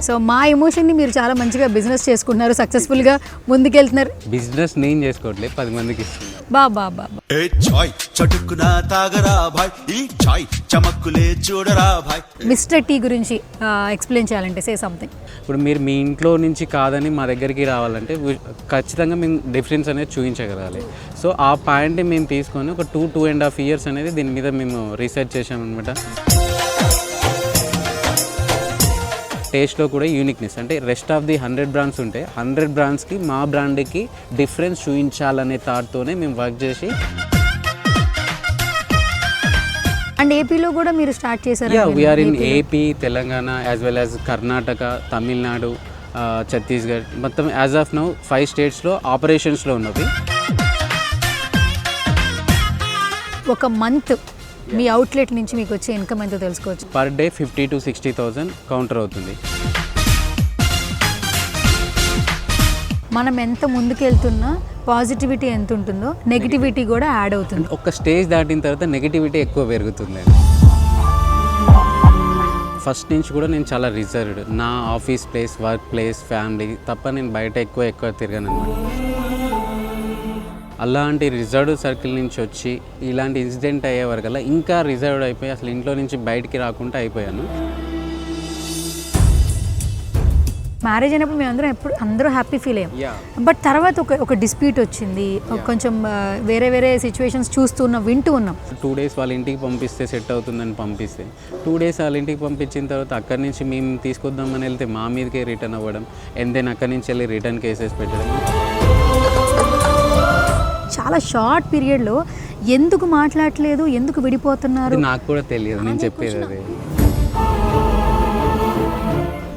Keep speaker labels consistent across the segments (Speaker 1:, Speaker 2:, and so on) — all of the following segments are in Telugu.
Speaker 1: సో మా ఎమోషన్ని మీరు చాలా మంచిగా బిజినెస్ చేసుకుంటున్నారు, సక్సెస్ఫుల్గా ముందుకెళ్తున్నారు.
Speaker 2: బిజినెస్ నేను చేసుకోవట్లేదు, 10 మందికి ఇస్తున్నాను.
Speaker 1: బాబా
Speaker 3: ఏ చాయ్ చటుక్కున తాగరా భాయ్, ఈ చాయ్ చమక్కులే చూడరా భాయ్.
Speaker 1: మిస్టర్ టీ గురించి ఎక్స్ప్లెయిన్ చేయాలంటే సే సంథింగ్.
Speaker 2: ఇప్పుడు మీరు మీ ఇంట్లో నుంచి కాదని మా దగ్గరికి రావాలంటే ఖచ్చితంగా మేము డిఫరెన్స్ అనేది చూపించగలగాలి. సో ఆ పాయింట్ని మేము తీసుకొని ఒక 2.5 years అనేది దీని మీద మేము రీసెర్చ్ చేసామన్నమాట. టేస్ట్లో కూడా యూనిక్నెస్, అంటే రెస్ట్ ఆఫ్ ది 100 బ్రాండ్స్ ఉంటే 100 బ్రాండ్స్కి మా బ్రాండ్కి డిఫరెన్స్ చూపించాలనే థాట్తోనే మేము వర్క్ చేసి.
Speaker 1: అండ్ ఏపీలో కూడా మీరు స్టార్ట్ చేశారు?
Speaker 2: We are in AP, Telangana as well as Karnataka, Tamil Nadu, Chhattisgarh, మొత్తం యాజ్ ఆఫ్ నౌ 5 స్టేట్స్లో ఆపరేషన్స్లో ఉన్నవి.
Speaker 1: ఒక మంత్ మీ అవుట్లెట్ నుంచి మీకు వచ్చే ఇన్కమ్ ఎంతో తెలుసుకోవచ్చు.
Speaker 2: పర్ డే 50,000 to 60,000 కౌంటర్ అవుతుంది.
Speaker 1: మనం ఎంత ముందుకెళ్తున్నా పాజిటివిటీ ఎంత ఉంటుందో నెగిటివిటీ కూడా యాడ్ అవుతుంది.
Speaker 2: ఒక స్టేజ్ దాటిన తర్వాత నెగిటివిటీ ఎక్కువ పెరుగుతుంది. ఫస్ట్ నుంచి కూడా నేను చాలా రిజర్వ్డ్, నా office place, work place, family తప్ప నేను బయట ఎక్కువ తిరగను అనమాట. అలాంటి రిజర్వ్డ్ సర్కిల్ నుంచి వచ్చి ఇలాంటి ఇన్సిడెంట్ అయ్యే వరకల్లా ఇంకా రిజర్వ్డ్ అయిపోయి అసలు ఇంట్లో నుంచి బయటికి రాకుండా అయిపోయాను.
Speaker 1: మ్యారేజ్ అయినప్పుడు మేము అందరూ హ్యాపీ ఫీల్ అయ్యాం. బట్ తర్వాత ఒక డిస్ప్యూట్ వచ్చింది, కొంచెం వేరే సిచ్యువేషన్స్ వింటూ ఉన్నాం.
Speaker 2: 2 days వాళ్ళ ఇంటికి పంపిస్తే సెట్ అవుతుందని పంపిస్తే 2 days వాళ్ళ ఇంటికి పంపించిన తర్వాత అక్కడి నుంచి మేము తీసుకొద్దామని వెళ్తే మా మీదకే రిటర్న్ అవ్వడం, అండ్ దెన్ అక్కడి నుంచి వెళ్ళి రిటర్న్ కేసెస్ పెట్టడం.
Speaker 1: చాలా షార్ట్ పీరియడ్లో ఎందుకు మాట్లాడలేదు, ఎందుకు విడిపోతున్నారు
Speaker 2: నాకు కూడా తెలియదు. నేను చెప్పేది అదే.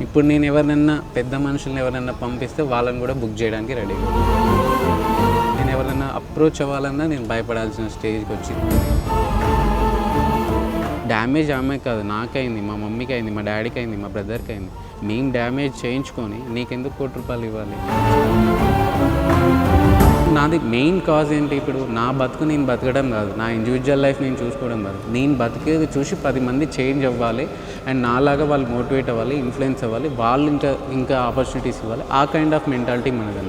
Speaker 2: ఇప్పుడు నేను ఎవరినైనా పెద్ద మనుషుల్ని ఎవరైనా పంపిస్తే వాళ్ళని కూడా బుక్ చేయడానికి రెడీగా. నేను ఎవరైనా అప్రోచ్ అవ్వాలన్నా నేను భయపడాల్సిన స్టేజ్కి వచ్చింది. డ్యామేజ్ ఆమె కాదు, నాకైంది, మా మమ్మీకి అయింది, మా డాడీకి అయింది, మా బ్రదర్కి అయింది. మేము డ్యామేజ్ చేయించుకొని నీకెందుకు ₹1,00,00,000 ఇవ్వాలి? నాది మెయిన్ కాజ్ ఏంటి, ఇప్పుడు నా బతుకు నేను బతకడం కాదు, నా ఇండివిజువల్ లైఫ్ నేను చూసుకోవడం కాదు, నేను బతికేది చూసి 10 మంది చేంజ్ అవ్వాలి, అండ్ నాలాగా వాళ్ళు మోటివేట్ అవ్వాలి, ఇన్ఫ్లుయెన్స్ అవ్వాలి, వాళ్ళు ఇంకా ఆపర్చునిటీస్ ఇవ్వాలి. ఆ కైండ్ ఆఫ్ మెంటాలిటీ మనది.